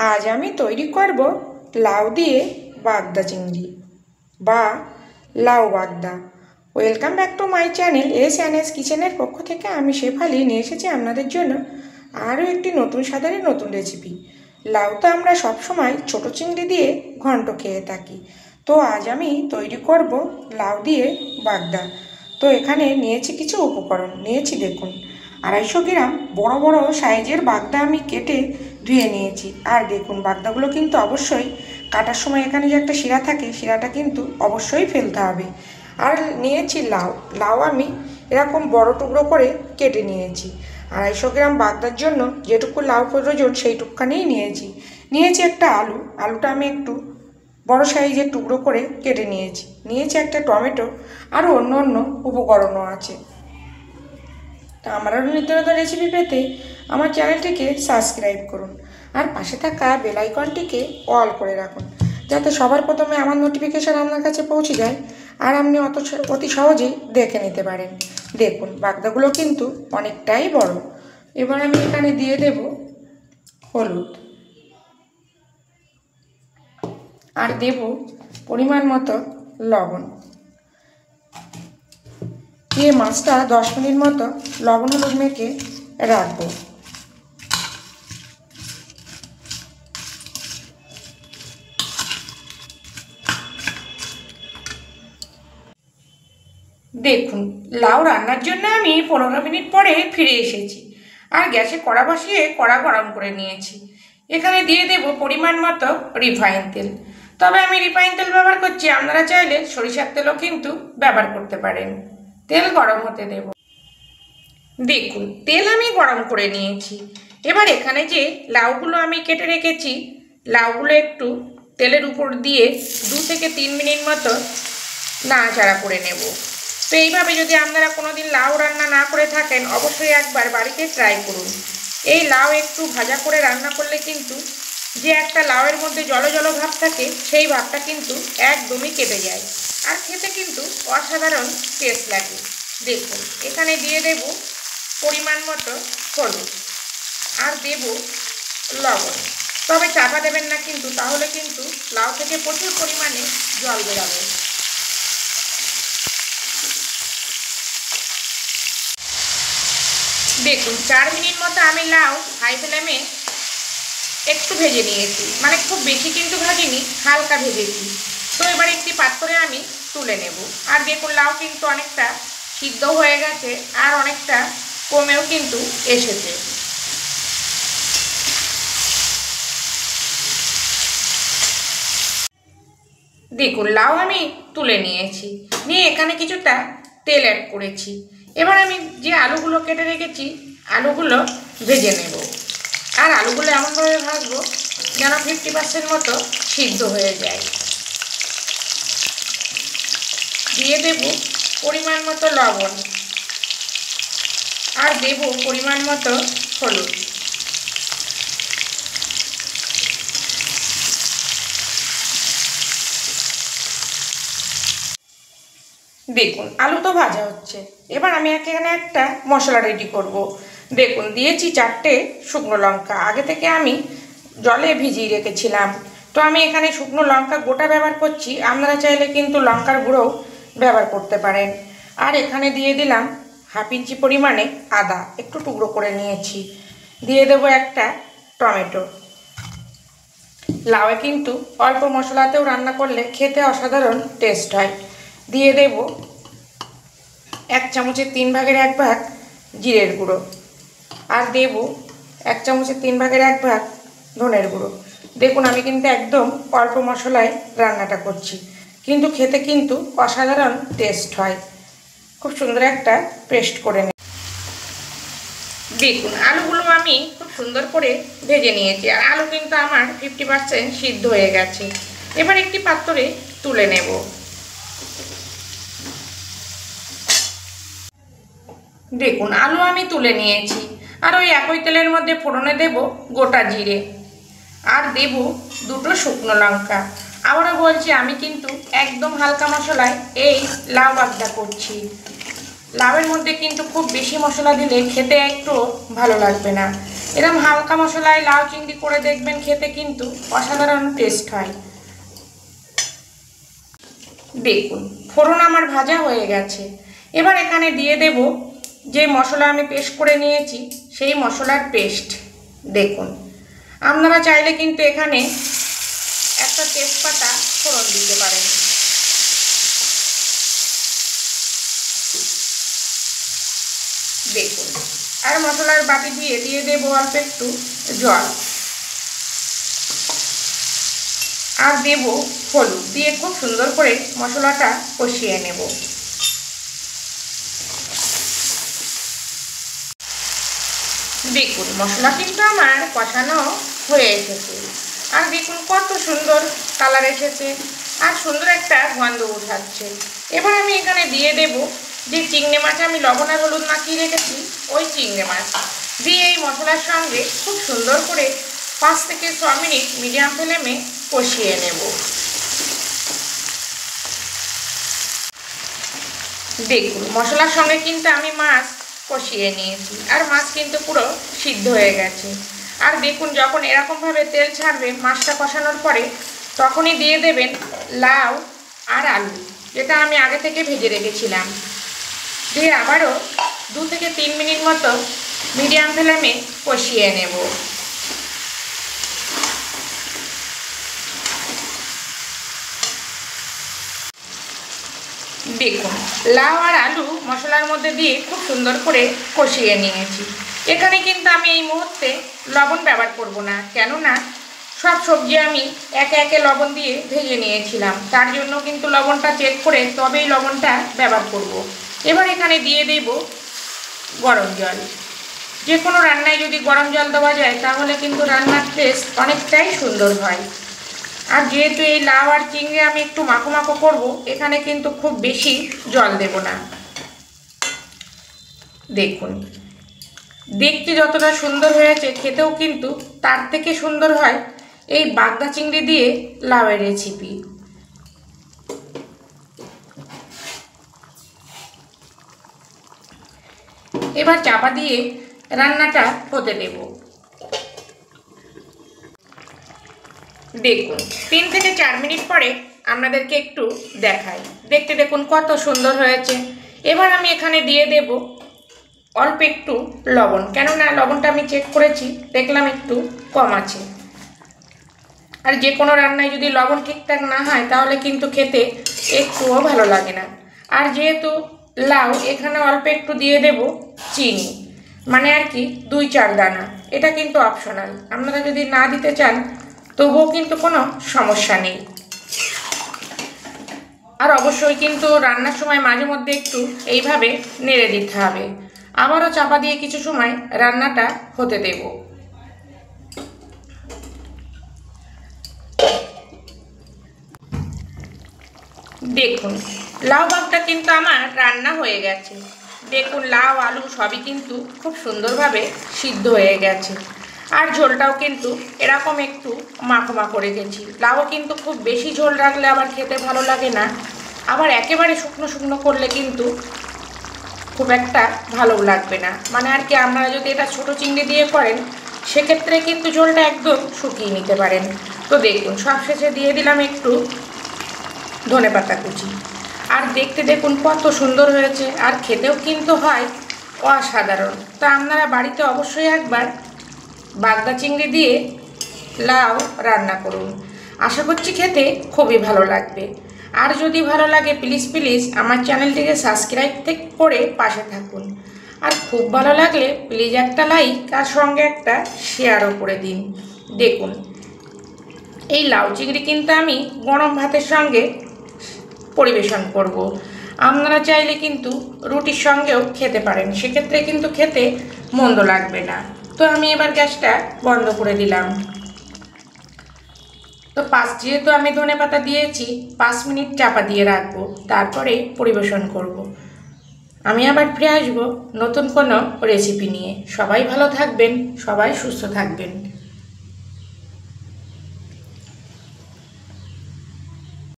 আজ আমি তৈরি করব লাউ দিয়ে বাগদা চিংড়ি বা লাউ বাগদা। Welcome back to my channel S কিচেনের পক্ষ থেকে আমি শেফালি নিয়ে এসেছি আপনাদের জন্য আরও একটি নতুন স্বাদের নতুন রেসিপি। লাউ তো আমরা সবসময় ছোটো চিংড়ি দিয়ে ঘন্ট খেয়ে থাকি, তো আজ আমি তৈরি করব লাউ দিয়ে বাগদা। তো এখানে নিয়েছি কিছু উপকরণ, নিয়েছি দেখুন 250 গ্রাম বড় বড় সাইজের বাগদা আমি কেটে ধুয়ে নিয়েছি। আর দেখুন বাগদাগুলো কিন্তু অবশ্যই কাটার সময় এখানে যে একটা শিরা থাকে শিরাটা কিন্তু অবশ্যই ফেলতে হবে। আর নিয়েছি লাউ, লাউ আমি এরকম বড় টুকরো করে কেটে নিয়েছি। 250 গ্রাম বাগদার জন্য যেটুকু লাউ প্রয়োজন সেইটুকুখানেই নিয়েছি একটা আলু, আলুটা আমি একটু বড় সাইজের টুকরো করে কেটে নিয়েছি একটা টমেটো, আরও অন্য অন্য উপকরণও আছে। তা আমার আরও নিত্য নতুন রেসিপি পেতে আমার চ্যানেলটিকে সাবস্ক্রাইব করুন আর পাশে থাকা বেল আইকনটিকে অল করে রাখুন, যাতে সবার প্রথমে আমার নোটিফিকেশান আপনার কাছে পৌঁছে যায় আর আপনি অতি সহজেই দেখে নিতে পারেন। দেখুন বাগদাগুলো কিন্তু অনেকটাই বড়। এবার আমি এখানে দিয়ে দেব হলুদ আর দেব পরিমাণ মতো লবণ, দিয়ে মাছটা 10 মিনিট মতো লবণ হলুদ মেখে রাখবো। দেখুন লাউ রান্নার জন্য আমি 15 মিনিট পরে ফিরে এসেছি আর গ্যাসে কড়া বসিয়ে কড়া গরম করে নিয়েছি। এখানে দিয়ে দেব পরিমাণ মতো রিফাইন তেল, তবে আমি রিফাইন তেল ব্যবহার করছি, আপনারা চাইলে সরিষার তেলও কিন্তু ব্যবহার করতে পারেন। তেল গরম হতে দেব। দেখুন তেল আমি গরম করে নিয়েছি। এবার এখানে যে লাউগুলো আমি কেটে রেখেছি লাউগুলো একটু তেলের উপর দিয়ে 2 থেকে 3 মিনিট মতো নাড়াচাড়া করে নেব। তো এইভাবে যদি আপনারা কোনোদিন লাউ রান্না না করে থাকেন অবশ্যই একবার বাড়িতে ট্রাই করুন। এই লাউ একটু ভাজা করে রান্না করলে কিন্তু যে একটা লাউয়ের মধ্যে জলো জলো ভাব থাকে সেই ভাবটা কিন্তু একদমই কেটে যায় আর খেতে কিন্তু অসাধারণ টেস্ট লাগে। দেখুন এখানে দিয়ে দেব পরিমাণ মতো হলুদ আর দেব লবণ, তবে চাপা দেবেন না কিন্তু, তাহলে কিন্তু লাউ থেকে প্রচুর পরিমাণে জল বেরাবে। দেখুন 4 মিনিট মতো আমি লাউ হাই ফ্লেমে একটু ভেজে নিয়েছি, মানে খুব বেশি কিন্তু ভাজিনি, হালকা ভেজেছি। তো এবার একটি পাত্রে আমি তুলে নেব। আর দেখুন লাউ কিন্তু অনেকটা সিদ্ধ হয়ে গেছে আর অনেকটা কমেও কিন্তু এসেছে। দেখুন লাউ আমি তুলে নিয়েছি, নিয়ে এখানে কিছুটা তেল অ্যাড করেছি। এবার আমি যে আলুগুলো কেটে রেখেছি আলুগুলো ভেজে নেব। আর আলুগুলো এমনভাবে ভাজবো যেন 50% মতো সিদ্ধ হয়ে যায়। দিয়ে দেব পরিমাণ মতো লবণ আর দেব পরিমাণ মতো হলুদ। দেখুন আলু তো ভাজা হচ্ছে, এবার আমি এখানে একটা মশলা রেডি করব। দেখুন দিয়েছি 4টে শুকনো লঙ্কা, আগে থেকে আমি জলে ভিজিয়ে রেখেছিলাম। তো আমি এখানে শুকনো লঙ্কা গোটা ব্যবহার করছি, আপনারা চাইলে কিন্তু লঙ্কার গুঁড়োও ব্যবহার করতে পারেন। আর এখানে দিয়ে দিলাম 1/2 ইঞ্চি পরিমাণে আদা একটু টুকরো করে নিয়েছি। দিয়ে দেব একটা টমেটো। লাউয়ে কিন্তু অল্প মশলাতেও রান্না করলে খেতে অসাধারণ টেস্ট হয়। দিয়ে দেব 1 চামচের 3 ভাগের 1 ভাগ জিরের গুঁড়ো আর দেব 1 চামচের 3 ভাগের 1 ভাগ ধনের গুঁড়ো। দেখুন আমি কিন্তু একদম অল্প মশলায় রান্নাটা করছি, কিন্তু খেতে কিন্তু অসাধারণ টেস্ট হয়। খুব সুন্দর একটা পেস্ট করে নিই। দেখুন আলুগুলো আমি খুব সুন্দর করে ভেজে নিয়েছি আর আলু কিন্তু আমার 50% সিদ্ধ হয়ে গেছে। এবার একটি পাত্রে তুলে নেব। দেখুন আলু আমি তুলে নিয়েছি আর ওই একই তেলের মধ্যে ফোড়নে দেব গোটা জিরে আর দেব 2টো শুকনো লঙ্কা। আবারও বলছি আমি কিন্তু একদম হালকা মশলায় এই লাউ বাগদা করছি। লাউয়ের মধ্যে কিন্তু খুব বেশি মশলা দিলে খেতে একটু ভালো লাগবে না। এরকম হালকা মশলায় লাউ চিংড়ি করে দেখবেন, খেতে কিন্তু অসাধারণ টেস্ট হয়। দেখুন ফোড়ন আমার ভাজা হয়ে গেছে। এবার এখানে দিয়ে দেব যে মশলা আমি পেস্ট করে নিয়েছি সেই মশলার পেস্ট। দেখুন আপনারা চাইলে কিন্তু এখানে একটা তেজপাতা ফোড়ন দিতে পারেন। দেখুন আর মশলার বাটি দিয়ে দেব অল্প একটু জল, আর দেব হলুদ দিয়ে খুব সুন্দর করে মশলাটা কষিয়ে নেব। দেখুন মশলা কিন্তু আমার কষানো হয়ে এসেছে, আর দেখুন কত সুন্দর কালার এসেছে আর সুন্দর একটা গন্ধ উঠাচ্ছে। এবার আমি এখানে দিয়ে দেব যে চিংড়ি মাছ আমি লবণ আর হলুদ মাখিয়ে রেখেছি, ওই চিংড়ি মাছ দিয়ে এই মশলার সঙ্গে খুব সুন্দর করে 5 থেকে 6 মিনিট মিডিয়াম ফ্লেমে কষিয়ে নেব। দেখুন মশলার সঙ্গে কিন্তু আমি মাছ কষিয়ে নিয়েছি, আর মাছ কিন্তু পুরো সিদ্ধ হয়ে গেছে। আর দেখুন যখন এরকমভাবে তেল ছাড়বে মাছটা কষানোর পরে, তখনই দিয়ে দেবেন লাউ আর আলু, যেটা আমি আগে থেকে ভেজে রেখেছিলাম। দিয়ে আবারও 2 থেকে 3 মিনিট মতো মিডিয়াম ফ্লেমে কষিয়ে নেব। দেখুন লাউ আর আলু মশলার মধ্যে দিয়ে খুব সুন্দর করে কষিয়ে নিয়েছি। এখানে কিন্তু আমি এই মুহূর্তে লবণ ব্যবহার করব না, কেননা সব সবজি আমি একে একে লবণ দিয়ে ভেজে নিয়েছিলাম, তার জন্য কিন্তু লবণটা চেক করে তবেই লবণটা ব্যবহার করব। এবার এখানে দিয়ে দেব গরম জল। যে কোনো রান্নায় যদি গরম জল দেওয়া যায় তাহলে কিন্তু রান্নার টেস্ট অনেকটাই সুন্দর হয়। আর যেহেতু এই লাউ আর চিংড়ি আমি একটু মাখো মাখো করবো, এখানে কিন্তু খুব বেশি জল দেব না। দেখুন দেখতে যতটা সুন্দর হয়েছে, খেতেও কিন্তু তার থেকে সুন্দর হয় এই বাগদা চিংড়ি দিয়ে লাউয়ের রেসিপি। এবার চাপা দিয়ে রান্নাটা হতে দেব। দেখুন 3 থেকে 4 মিনিট পরে আপনাদেরকে একটু দেখাই। দেখতে দেখুন কত সুন্দর হয়েছে। এবার আমি এখানে দিয়ে দেব অল্প একটু লবণ, কেননা লবণটা আমি চেক করেছি, দেখলাম একটু কম আছে। আর যে কোনো রান্নায় যদি লবণ ঠিকঠাক না হয় তাহলে কিন্তু খেতে একটুও ভালো লাগে না। আর যেহেতু লাউ, এখানে অল্প একটু দিয়ে দেব চিনি, মানে আর কি 2-4 দানা। এটা কিন্তু অপশনাল, আপনারা যদি না দিতে চান তবুও কিন্তু কোনো সমস্যা নেই। আর অবশ্যই কিন্তু রান্নার সময় মাঝে মধ্যে একটু এইভাবে নেড়ে দিতে হবে। আবারও চাপা দিয়ে কিছু সময় রান্নাটা হতে দেব। দেখুন লাউ বাগদা কিন্তু আমার রান্না হয়ে গেছে। দেখুন লাউ আলু সবই কিন্তু খুব সুন্দরভাবে সিদ্ধ হয়ে গেছে, আর ঝোলটাও কিন্তু এরকম একটু মাখো মাখো রেখেছি। লাউও কিন্তু খুব বেশি ঝোল রাখলে আবার খেতে ভালো লাগে না, আবার একেবারে শুকনো শুকনো করলে কিন্তু খুব একটা ভালো লাগবে না। মানে আর কি আপনারা যদি এটা ছোটো চিংড়ি দিয়ে করেন সেক্ষেত্রে কিন্তু ঝোলটা একদম শুকিয়ে নিতে পারেন। তো দেখুন সবশেষে দিয়ে দিলাম একটু ধনেপাতা কুচি, আর দেখতে দেখুন কত সুন্দর হয়েছে, আর খেতেও কিন্তু হয় অসাধারণ। তো আপনারা বাড়িতে অবশ্যই একবার বাগদা চিংড়ি দিয়ে লাউ রান্না করুন, আশা করছি খেতে খুবই ভালো লাগবে। আর যদি ভালো লাগে প্লিজ আমার চ্যানেলটিকে সাবস্ক্রাইব করে পাশে থাকুন। আর খুব ভালো লাগলে প্লিজ একটা লাইক আর সঙ্গে একটা শেয়ারও করে দিন। দেখুন এই লাউ চিংড়ি কিন্তু আমি গরম ভাতের সঙ্গে পরিবেশন করব। আপনারা চাইলে কিন্তু রুটির সঙ্গেও খেতে পারেন, সেক্ষেত্রে কিন্তু খেতে মন্দ লাগবে না। তো আমি এবার গ্যাসটা বন্ধ করে দিলাম। তো যেহেতু আমি ধনেপাতা দিয়েছি 5 মিনিট চাপা দিয়ে রাখবো, তারপরে পরিবেশন করব। আমি আবার ফিরে আসবো নতুন কোনো রেসিপি নিয়ে। সবাই ভালো থাকবেন, সবাই সুস্থ থাকবেন।